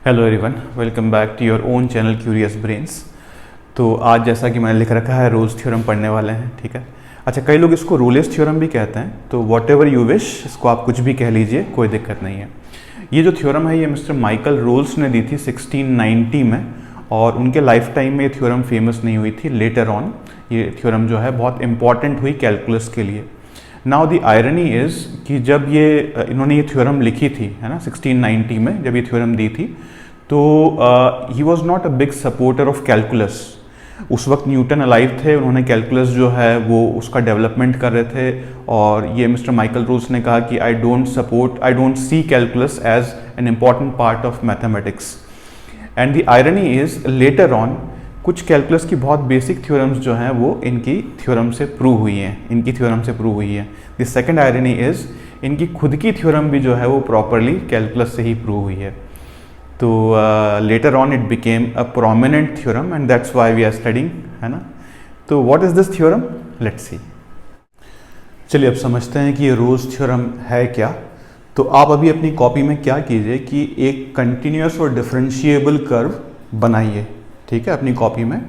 Hello everyone, welcome back to your own channel curious brains. तो आज जैसा कि मैंने लिख रखा है रोल्स थ्योरम पढ़ने वाले हैं। ठीक है, अच्छा, कई लोग इसको रोलेस थ्योरम भी कहते हैं, तो वॉट एवर यू विश, इसको आप कुछ भी कह लीजिए, कोई दिक्कत नहीं है। ये जो थ्योरम है ये मिस्टर माइकल रोल्स ने दी थी 1690 में, और उनके लाइफ टाइम में ये थ्योरम फेमस नहीं हुई थी। लेटर ऑन ये थ्योरम जो है बहुत इंपॉर्टेंट हुई कैलकुलस के लिए। नाउ द आयरनी इज़ कि जब इन्होंने ये थ्योरम लिखी थी, है ना, 1690 में जब ये थ्योरम दी थी, तो he was not a big supporter of calculus. उस वक्त न्यूटन अलाइव थे, उन्होंने कैलकुलस जो है वो उसका डेवलपमेंट कर रहे थे, और ये मिस्टर माइकल रोल्स ने कहा कि I don't see calculus as an important part of mathematics. And the irony is later on कुछ कैलकुलस की बहुत बेसिक थ्योरम्स जो हैं वो इनकी थ्योरम से प्रूव हुई है। द सेकंड आयरनी इज़ इनकी खुद की थ्योरम भी जो है वो प्रॉपरली कैलकुलस से ही प्रूव हुई है। तो later on it became a prominent theorem and that's why we are studying, है ना। तो what is this theorem, let's see. चलिए अब समझते हैं कि ये रोल्स थ्योरम है क्या। तो आप अभी अपनी कॉपी में क्या कीजिए कि एक कंटिन्यूस और डिफरेंशिएबल कर्व बनाइए। ठीक है, अपनी कॉपी में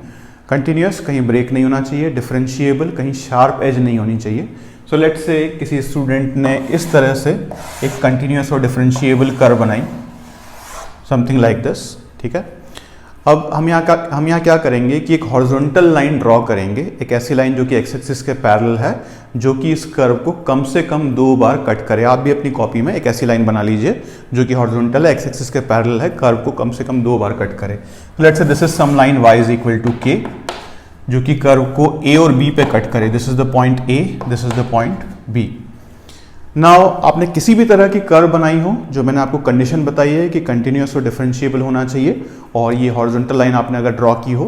कंटिन्यूस, कहीं ब्रेक नहीं होना चाहिए, डिफरेंशिएबल, कहीं शार्प एज नहीं होनी चाहिए। सो लेट्स से किसी स्टूडेंट ने इस तरह से एक कंटिन्यूस और डिफरेंशिएबल कर्व बनाई, समथिंग लाइक दिस। ठीक है, अब हम यहाँ क्या करेंगे कि एक हॉरिजॉन्टल लाइन ड्रॉ करेंगे, एक ऐसी लाइन जो कि एक्स एक्सिस के पैरेलल है, जो कि इस कर्व को कम से कम 2 बार कट करे। आप भी अपनी कॉपी में एक ऐसी लाइन बना लीजिए जो कि हॉरिजॉन्टल है, एक्स एक्सिस के पैरेलल है, कर्व को कम से कम 2 बार कट करे। Let's say this is some line y is equal to k, जो कि कर्व को a और b पे कट करे। This is the point a, this is the point b। Now आपने किसी भी तरह की कर्व बनाई हो, जो मैंने आपको कंडीशन बताई है कि कंटिन्यूस और डिफरेंशिएबल होना चाहिए, और ये हॉरिजॉन्टल लाइन आपने अगर ड्रॉ की हो,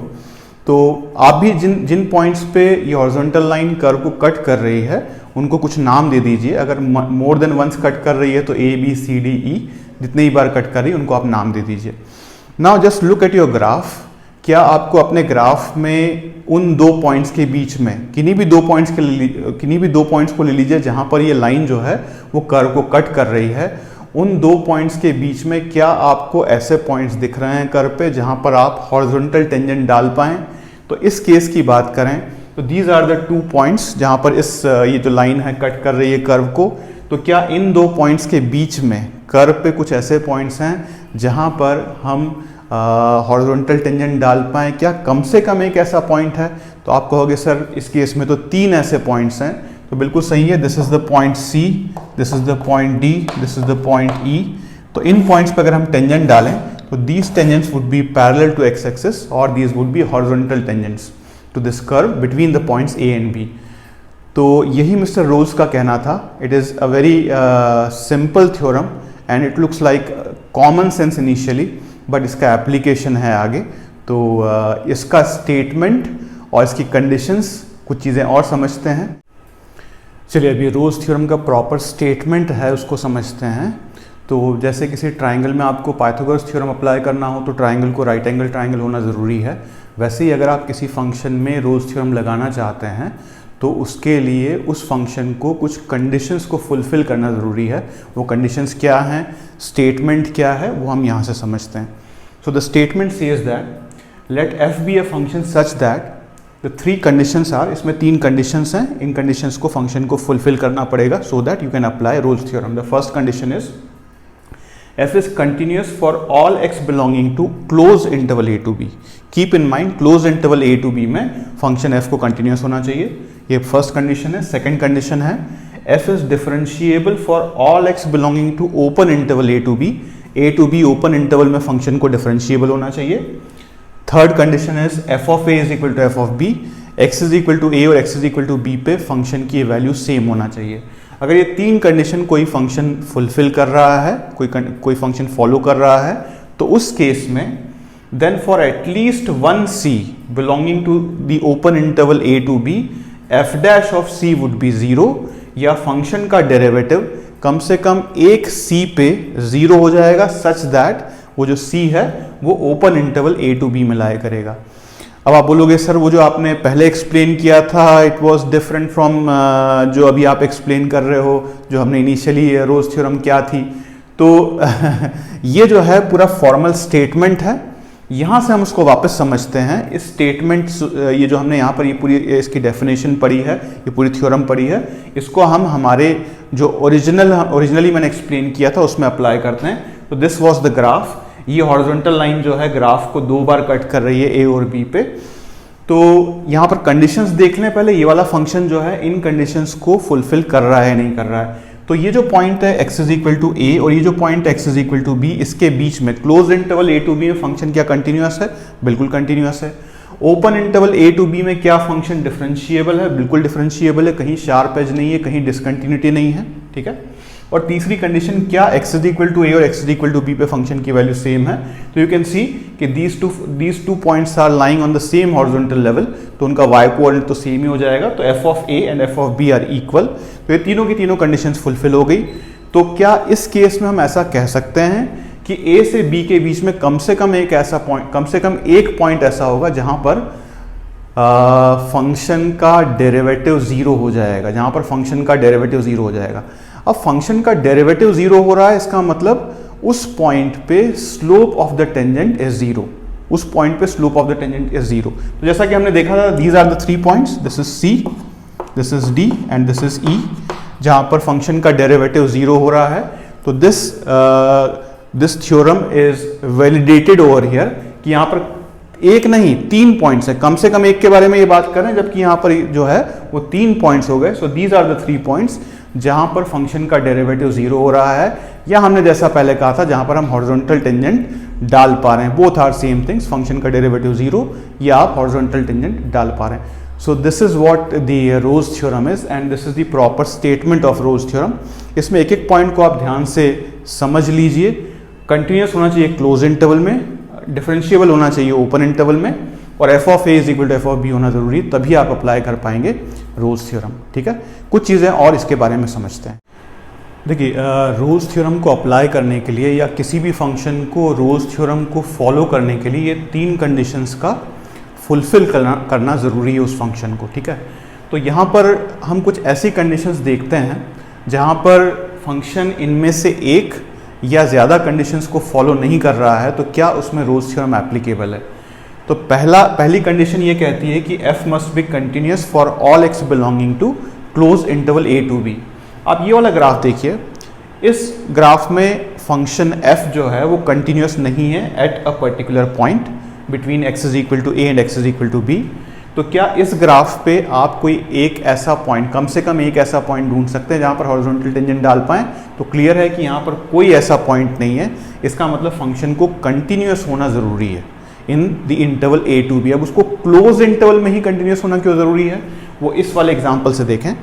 तो आप भी जिन पॉइंट्स पे ये हॉरिजॉन्टल लाइन कर्व को कट कर रही है उनको कुछ नाम दे दीजिए। अगर मोर देन वंस कट कर रही है तो a b c d e, जितनी ही बार कट कर रही है उनको आप नाम दे दीजिए। Now just look at your graph. क्या आपको अपने ग्राफ में उन 2 पॉइंट्स के बीच में किन्हीं भी 2 पॉइंट्स को ले लीजिए जहां पर ये लाइन जो है वो कर्व को कट कर रही है, उन 2 पॉइंट्स के बीच में क्या आपको ऐसे पॉइंट्स दिख रहे हैं कर्व पे जहां पर आप हॉरिजॉन्टल टेंजेंट डाल पाएं? तो इस केस की बात करें तो दीज आर द 2 पॉइंट्स जहां पर ये जो लाइन है कट कर रही है कर्व को। तो क्या इन 2 पॉइंट्स के बीच में कर्व पे कुछ ऐसे पॉइंट्स हैं जहां पर हम हॉरिजॉन्टल टेंजेंट डाल पाएं? क्या कम से कम एक ऐसा पॉइंट है? तो आप कहोगे सर इस केस में तो 3 ऐसे पॉइंट्स हैं। तो बिल्कुल सही है, this is the point C, this is the point D, this is the point E। तो इन पॉइंट्स पर अगर हम टेंजेंट डालें तो these tangents would be parallel to X axis, और these would be horizontal tangents to this curve between the points A and B। तो यही mister Rolle's का कहना था। It is a very simple theorem and it looks like common sense initially, but इसका application है आगे। तो इसका स्टेटमेंट और इसकी कंडीशंस, कुछ चीज़ें और समझते हैं। चलिए अभी रोल्स थ्योरम का प्रॉपर स्टेटमेंट है उसको समझते हैं। तो जैसे किसी ट्राइंगल में आपको पाइथागोरस थ्योरम अप्लाई करना हो तो ट्राइंगल को राइट एंगल ट्राइंगल होना ज़रूरी है। वैसे ही अगर आप किसी फंक्शन में रोल्स थ्योरम लगाना चाहते हैं तो उसके लिए उस फंक्शन को कुछ कंडीशंस को फुलफिल करना ज़रूरी है। वो कंडीशंस क्या हैं, स्टेटमेंट क्या है, वो हम यहाँ से समझते हैं। So the statement says that let f be a function such that the 3 conditions are, इसमें 3 कंडीशंस हैं, इन कंडीशंस को फंक्शन को फुलफिल करना पड़ेगा so that you can apply Rolle's theorem. The first condition is f is continuous for all x belonging to closed interval a to b। Keep in mind close interval a to b में function f को continuous होना चाहिए, ये first condition है। Second condition है f is differentiable for all x belonging to open interval a to b open interval में function को differentiable होना चाहिए। Third condition is f of a is equal to f of b, x is equal to a और x is equal to b पे function की value same होना चाहिए। अगर ये 3 कंडीशन कोई फंक्शन फुलफिल कर रहा है, कोई फंक्शन फॉलो कर रहा है, तो उस केस में then for at least 1 c belonging to the open interval a to b f dash of c would be 0, या फंक्शन का डेरिवेटिव कम से कम एक c पे 0 हो जाएगा सच दैट वो जो c है वो open interval a to b में लाया करेगा। अब आप बोलोगे सर वो जो आपने पहले एक्सप्लेन किया था इट वाज डिफरेंट फ्रॉम जो अभी आप एक्सप्लेन कर रहे हो, जो हमने इनिशियली रोल्स थ्योरम क्या थी। तो ये जो है पूरा फॉर्मल स्टेटमेंट है। यहाँ से हम उसको वापस समझते हैं। इस स्टेटमेंट, ये जो हमने यहाँ पर ये पूरी इसकी डेफिनेशन पढ़ी है, ये पूरी थ्योरम पढ़ी है, इसको हम हमारे जो ओरिजिनली मैंने एक्सप्लेन किया था उसमें अप्लाई करते हैं। तो दिस वाज द ग्राफ। ये हॉरिजॉन्टल लाइन जो है ग्राफ को 2 बार कट कर रही है ए और बी पे। तो यहाँ पर कंडीशंस देख लें पहले, ये वाला फंक्शन जो है इन कंडीशंस को फुलफिल कर रहा है नहीं कर रहा है। तो ये जो पॉइंट है x is equal to a और ये जो point x is equal to b, इसके बीच में close interval a to b में फंक्शन क्या कंटिन्यूअस है? बिल्कुल कंटिन्यूअस है। Open interval a to b में क्या फंक्शन डिफरेंशिएबल है? बिल्कुल डिफरेंशिएबल है, कहीं शार्प एज नहीं है, कहीं डिसकंटिन्यूटी नहीं है, ठीक है। और तीसरी कंडीशन क्या, x is equal to a और x is equal to b पे फंक्शन की वैल्यू सेम है। तो यू कैन सी कि these two points are lying on the same horizontal level, तो उनका y कोऑर्डिनेट तो सेम ही हो जाएगा। तो f of a and f of b are equal. तो ये तीनों की तीनों कंडीशंस फुलफिल हो गई। तो क्या इस केस में हम ऐसा कह सकते हैं कि a से b के बीच में कम से कम एक पॉइंट ऐसा होगा जहां पर फंक्शन का डेरिवेटिव जीरो हो जाएगा, जहां पर फंक्शन का डेरिवेटिव जीरो हो जाएगा। अब फंक्शन का डेरिवेटिव जीरो हो रहा है, इसका मतलब उस पॉइंट पे slope of the tangent is zero, उस पॉइंट पे slope of the tangent is zero. तो जैसा कि हमने देखा था, these are the 3 points, this is C, this is D and this is E, जहां पर फंक्शन का डेरिवेटिव जीरो हो रहा है। तो this theorem is validated over here कि यहाँ पर एक नहीं 3 पॉइंट्स है, कम से कम एक के बारे में ये बात कर रहे हैं, जबकि यहाँ पर जो है वो 3 पॉइंट्स हो गए। So these are the 3 points जहां पर फंक्शन का डेरिवेटिव जीरो हो रहा है, या हमने जैसा पहले कहा था जहां पर हम हॉरिजॉन्टल टेंजेंट डाल पा रहे हैं। Both are same things, function का डेरिवेटिव जीरो या आप हॉरिजॉन्टल टेंजेंट डाल पा रहे हैं। So this is what the Rolle's theorem is and this is the proper statement of Rolle's theorem. इसमें एक एक पॉइंट को आप ध्यान से समझ लीजिए। कंटिन्यूअस होना चाहिए क्लोज इंटरवल में, डिफरेंशिएबल होना चाहिए ओपन इंटरवल में, और f of A is equal to F of b होना जरूरी है, तभी आप अप्लाई कर पाएंगे रोज थ्योरम, ठीक है। कुछ चीज़ें और इसके बारे में समझते हैं। देखिए, रोज थ्योरम को अप्लाई करने के लिए या किसी भी फंक्शन को रोज थ्योरम को फॉलो करने के लिए ये 3 कंडीशंस का फुलफिल करना ज़रूरी है उस फंक्शन को, ठीक है। तो यहाँ पर हम कुछ ऐसी कंडीशंस देखते हैं जहाँ पर फंक्शन इनमें से एक या ज़्यादा कंडीशंस को फॉलो नहीं कर रहा है, तो क्या उसमें रोज थ्योरम एप्लीकेबल है। तो पहली कंडीशन ये कहती है कि f must be continuous for all x belonging to close interval a to b। आप ये वाला ग्राफ देखिए, इस ग्राफ में फंक्शन f जो है वो कंटिन्यूअस नहीं है at a particular point between x is equal to a and x is equal to b। तो क्या इस ग्राफ पे आप कोई एक ऐसा पॉइंट, कम से कम एक ऐसा पॉइंट ढूंढ सकते हैं जहां पर हॉरिजॉन्टल टेंजेंट डाल पाएं? तो क्लियर है कि यहाँ पर कोई ऐसा पॉइंट नहीं है। इसका मतलब फंक्शन को कंटिन्यूअस होना जरूरी है in the interval a to b। अब उसको क्लोज इंटरवल में ही कंटिन्यूअस होना क्यों जरूरी है, वो इस वाले एग्जांपल से देखें।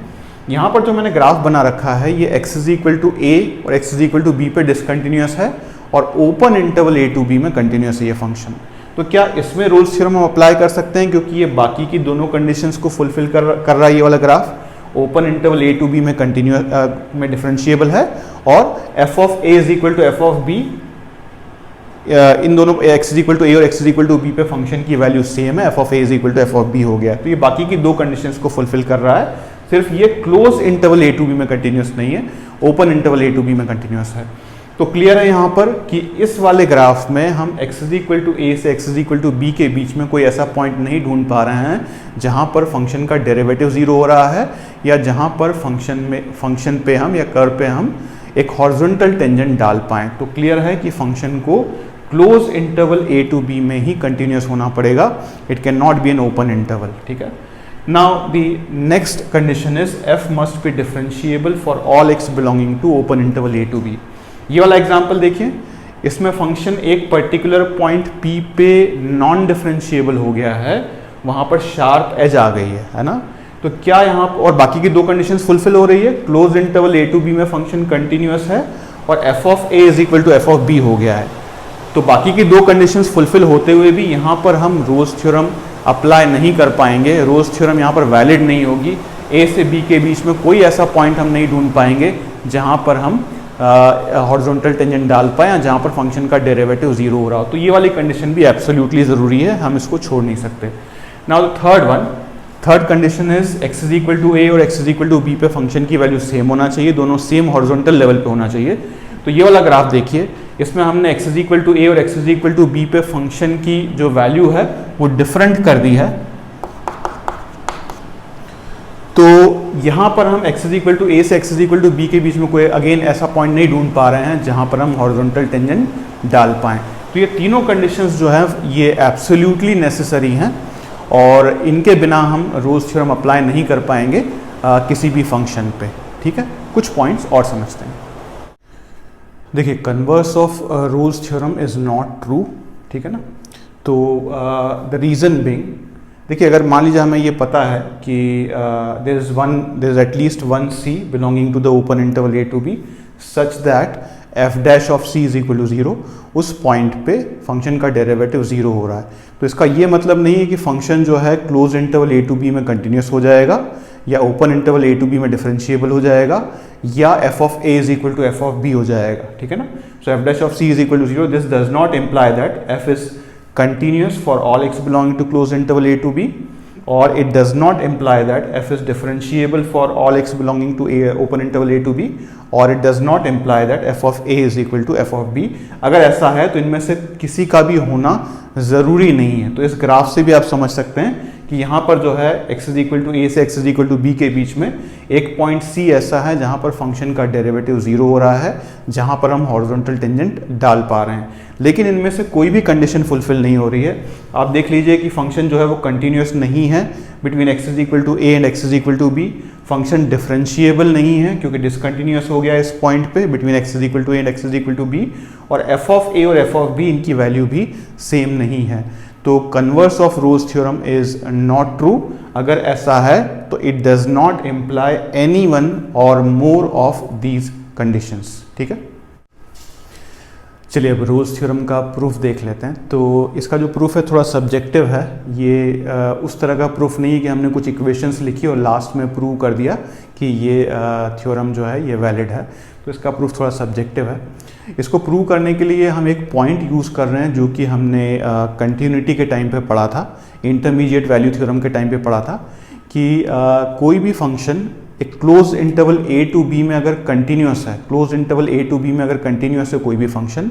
यहाँ पर जो मैंने ग्राफ बना रखा है, ये x is equal to a और x is equal to b पे डिसकंटिन्यूअस है, और open interval a to b में कंटिन्यूअस है ये फंक्शन। तो क्या इसमें रोल्स थ्योरम हम अप्लाई कर सकते हैं, क्योंकि ये बाकी की दोनों कंडीशंस को फुलफिल कर रहा है ये वाला graph. Open interval a to b में कंटिन्यूअस में डिफरेंशिएबल है, और f of a is equal to f of b, इन दोनों x is equal to a और x is equal to b पे फंक्शन की वैल्यू सेम है, f of a is equal to f of b हो गया। तो ये बाकी की 2 कंडीशंस को फुलफिल कर रहा है, सिर्फ ये close interval a to b में कंटिन्यूअस नहीं है, open interval a to b में कंटिन्यूअस है। तो क्लियर है यहाँ पर कि इस वाले ग्राफ में हम x is equal to a से x is equal to b के बीच में कोई ऐसा पॉइंट नहीं ढूंढ पा रहे हैं जहाँ पर फंक्शन का डेरिवेटिव जीरो हो रहा है, या जहाँ पर फंक्शन पे हम या कर्व पे हम एक हॉरिजॉन्टल टेंजेंट डाल पाएं। तो क्लियर है कि फंक्शन को close interval a to b में ही कंटिन्यूअस होना पड़ेगा, it can not be an open interval, ठीक है। Now the next condition is f must be differentiable for all x belonging to open interval a to b। ये वाला example देखिए, इसमें फंक्शन एक पर्टिकुलर पॉइंट p पे non differentiable हो गया है, वहां पर शार्प एज आ गई है ना। तो क्या यहाँ और बाकी की 2 कंडीशंस फुलफिल हो रही है, close interval a to b में फंक्शन कंटिन्यूअस है, और f of a is equal to f of b हो गया है। तो बाकी की 2 कंडीशंस फुलफिल होते हुए भी यहाँ पर हम रोज थ्योरम अप्लाई नहीं कर पाएंगे, रोज थ्योरम यहाँ पर वैलिड नहीं होगी। a से b के बीच में कोई ऐसा पॉइंट हम नहीं ढूंढ पाएंगे जहाँ पर हम हॉरिजॉन्टल टेंजेंट डाल पाए, जहाँ पर फंक्शन का डेरिवेटिव जीरो हो रहा हो। तो ये वाली कंडीशन भी एब्सोल्युटली ज़रूरी है, हम इसको छोड़ नहीं सकते। Now third condition is x is equal to a और x is equal to b पे फंक्शन की वैल्यू सेम होना चाहिए, दोनों सेम हॉरिजॉन्टल लेवल पे होना चाहिए। तो ये वाला ग्राफ देखिए, इसमें हमने x is equal to a और x is equal to b पे फंक्शन की जो वैल्यू है वो डिफरेंट कर दी है। तो यहाँ पर हम x is equal to a से x is equal to b के बीच में कोई अगेन ऐसा पॉइंट नहीं ढूंढ पा रहे हैं जहाँ पर हम हॉरिजॉन्टल टेंजेंट डाल पाएँ। तो ये तीनों कंडीशंस जो है ये एब्सोल्युटली नेसेसरी हैं और इनके बिना हम रोल्स थ्योरम अप्लाई नहीं कर पाएंगे किसी भी फंक्शन पे। ठीक है, कुछ पॉइंट्स और समझते हैं। देखिए, converse of Rolle's theorem is not true. ठीक है ना, तो द रीज़न बीइंग, देखिए अगर मान लीजिए हमें ये पता है कि there is at least one c belonging to the open interval A to b such that f dash of C is equal to 0, उस पॉइंट पे फंक्शन का डेरिवेटिव 0 हो रहा है। तो इसका ये मतलब नहीं है कि फंक्शन जो है close interval A to B में कंटिन्यूस हो जाएगा या open interval A to B में डिफरेंशिएबल हो जाएगा या F of A is equal to F of B हो जाएगा। ठीक है ना, so F dash of C is equal to 0, this does not imply that F is continuous for all x belonging to closed interval a to b, or it does not imply that f is differentiable for all x belonging to a open interval a to b, or it does not imply that f of a is equal to f of b। अगर ऐसा है तो इनमें से किसी का भी होना ज़रूरी नहीं है। तो इस ग्राफ से भी आप समझ सकते हैं कि यहाँ पर जो है x is equal to a से x is equal to b के बीच में एक पॉइंट c ऐसा है जहाँ पर फंक्शन का डेरिवेटिव 0 हो रहा है, जहाँ पर हम हॉरिजॉन्टल टेंजेंट डाल पा रहे हैं। लेकिन इनमें से कोई भी कंडीशन फुलफिल नहीं हो रही है। आप देख लीजिए कि फंक्शन जो है वो कंटिन्यूस नहीं है between x is equal to a and x is equal to b. Function differentiable नहीं है क्योंकि डिसकंटिन्यूस हो गया इस पॉइंट पे between x is equal to a and x is equal to b, और f ऑफ a और f of b इनकी वैल्यू भी सेम नहीं है। तो converse of Rolle's theorem is not true. अगर ऐसा है तो it does not imply any one और मोर ऑफ दीज कंडीशंस। ठीक है, चलिए अब रोल्स थ्योरम का प्रूफ देख लेते हैं। तो इसका जो प्रूफ है थोड़ा सब्जेक्टिव है। ये उस तरह का प्रूफ नहीं है कि हमने कुछ इक्वेशंस लिखी और लास्ट में प्रूव कर दिया कि ये थ्योरम जो है ये वैलिड है। तो इसका प्रूफ थोड़ा सब्जेक्टिव है। इसको प्रूव करने के लिए हम एक पॉइंट यूज़ कर रहे हैं जो कि हमने कंटिन्यूटी के टाइम पे पढ़ा था, इंटरमीडिएट वैल्यू थ्योरम के टाइम पे पढ़ा था कि कोई भी फंक्शन एक close interval A to B में अगर कंटिन्यूस है, close interval A to B में अगर कंटिन्यूस है कोई भी फंक्शन,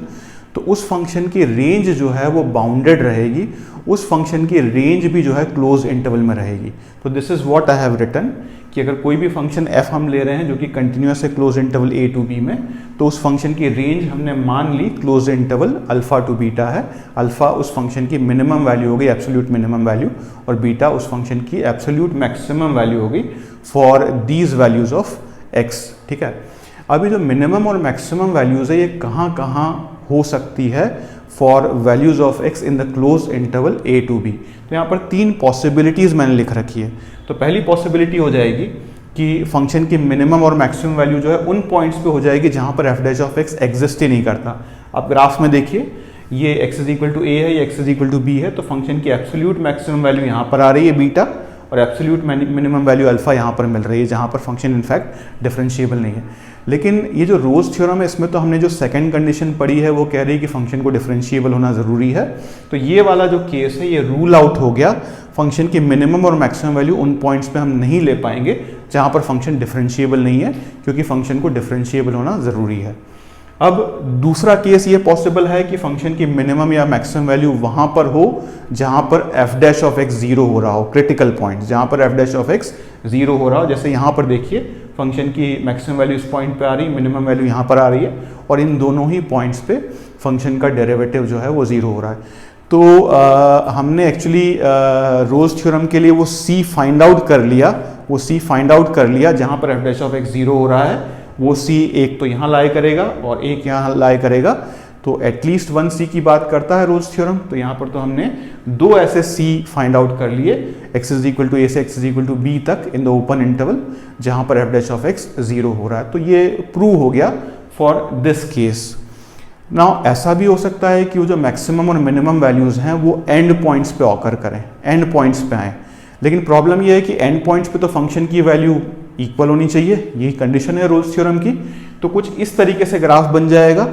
तो उस फंक्शन की रेंज जो है वो बाउंडेड रहेगी, उस फंक्शन की रेंज भी जो है क्लोज इंटरवल में रहेगी। तो this is what I have written कि अगर कोई भी फंक्शन f हम ले रहे हैं जो कि कंटिन्यूस है close interval a to b में, तो उस फंक्शन की रेंज हमने मान ली close interval alpha to beta है। अल्फा उस फंक्शन की मिनिमम वैल्यू होगी, एब्सोल्यूट मिनिमम वैल्यू, और बीटा उस फंक्शन की एब्सोल्यूट मैक्सिमम वैल्यू होगी for these values of x। ठीक है, अभी जो मिनिमम और मैक्सिमम वैल्यूज है ये कहाँ कहाँ हो सकती है for values of x in the close interval a to b। तो यहाँ पर तीन पॉसिबिलिटीज मैंने लिख रखी है। तो पहली पॉसिबिलिटी हो जाएगी कि फंक्शन की मिनिमम और मैक्सिमम वैल्यू जो है उन पॉइंट्स पे हो जाएगी जहाँ पर F dash of X exist ही नहीं करता। आप ग्राफ में देखिए, ये x इज इक्वल टू ए है, ये x is equal to B है, तो फंक्शन की एब्सोल्यूट मैक्सिमम वैल्यू यहाँ पर आ रही है बीटा, और एब्सोल्यूट मिनिमम वैल्यू अल्फा यहाँ पर मिल रही है जहाँ पर फंक्शन इनफैक्ट डिफरेंशिएबल नहीं है। लेकिन ये जो रोल्स थ्योरम है इसमें तो हमने जो सेकंड कंडीशन पढ़ी है वो कह रही है कि फंक्शन को डिफरेंशिएबल होना ज़रूरी है। तो ये वाला जो केस है ये रूल आउट हो गया। फंक्शन की मिनिमम और मैक्सिमम वैल्यू उन पॉइंट्स पे हम नहीं ले पाएंगे जहाँ पर फंक्शन डिफरेंशिएबल नहीं है, क्योंकि फंक्शन को डिफरेंशिएबल होना ज़रूरी है। अब दूसरा केस ये पॉसिबल है कि फंक्शन की मिनिमम या मैक्सिमम वैल्यू वहाँ पर हो जहाँ पर एफ डैश ऑफ एक्स 0 हो रहा हो, क्रिटिकल पॉइंट जहाँ पर एफ डैश ऑफ एक्स 0 हो रहा हो। जैसे यहाँ पर देखिए फंक्शन की मैक्सिमम वैल्यू इस पॉइंट पे आ रही है, मिनिमम वैल्यू यहाँ पर आ रही है, और इन दोनों ही पॉइंट्स पे फंक्शन का डेरिवेटिव जो है वो 0 हो रहा है। तो हमने एक्चुअली रोल्स थ्योरम के लिए वो C फाइंड आउट कर लिया, जहाँ पर एफ डैश ऑफ एक्स 0 हो रहा है वो C एक तो यहाँ लाई करेगा और एक यहाँ लाई करेगा, तो एटलीस्ट वन C की बात करता है रोल्स थ्योरम। तो यहाँ पर तो हमने दो ऐसे C फाइंड आउट कर लिए, x is equal to a से x is equal to b तक इन द ओपन इंटरवल जहाँ पर एफ डैश ऑफ एक्स 0 हो रहा है। तो ये प्रूव हो गया फॉर दिस केस। नाउ ऐसा भी हो सकता है कि वो जो मैक्सिमम और मिनिमम वैल्यूज़ हैं वो एंड पॉइंट्स पे ऑकर करें, एंड पॉइंट्स पे आएँ। लेकिन प्रॉब्लम ये है कि एंड पॉइंट्स पे तो फंक्शन की वैल्यू इक्वल होनी चाहिए, यही कंडीशन है रोल्स थ्योरम की। तो कुछ इस तरीके से ग्राफ बन जाएगा,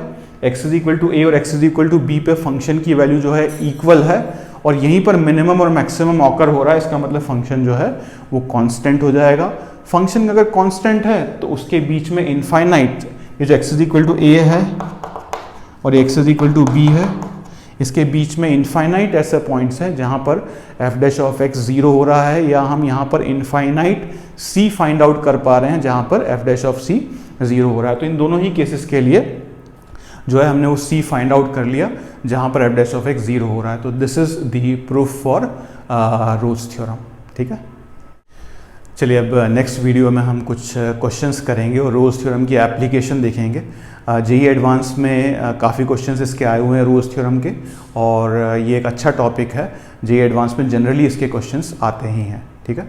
x is equal to a और x is equal to b पे फंक्शन की वैल्यू जो है इक्वल है, और यहीं पर मिनिमम और मैक्सिमम ऑकर हो रहा है। इसका मतलब फंक्शन जो है वो कांस्टेंट हो जाएगा। फंक्शन अगर कांस्टेंट है तो उसके बीच में इनफाइनाइट ये जो x इज इक्वल टू ए है और x is equal to B है, इसके बीच में इनफाइनाइट ऐसे पॉइंट्स हैं जहाँ पर f डैश ऑफ x 0 हो रहा है, या हम यहाँ पर इनफाइनाइट c फाइंड आउट कर पा रहे हैं जहाँ पर f डैश ऑफ c 0 हो रहा है। तो इन दोनों ही केसेस के लिए जो है हमने वो c फाइंड आउट कर लिया जहाँ पर f डैश ऑफ x 0 हो रहा है। तो this is the proof for Rolle's theorem. ठीक है, चलिए अब नेक्स्ट वीडियो में हम कुछ क्वेश्चंस करेंगे और रोल्स थ्योरम की एप्लीकेशन देखेंगे। जेईई एडवांस में काफ़ी क्वेश्चंस इसके आए हुए हैं रोल्स थ्योरम के, और ये एक अच्छा टॉपिक है। जेईई एडवांस में जनरली इसके क्वेश्चंस आते ही हैं। ठीक है।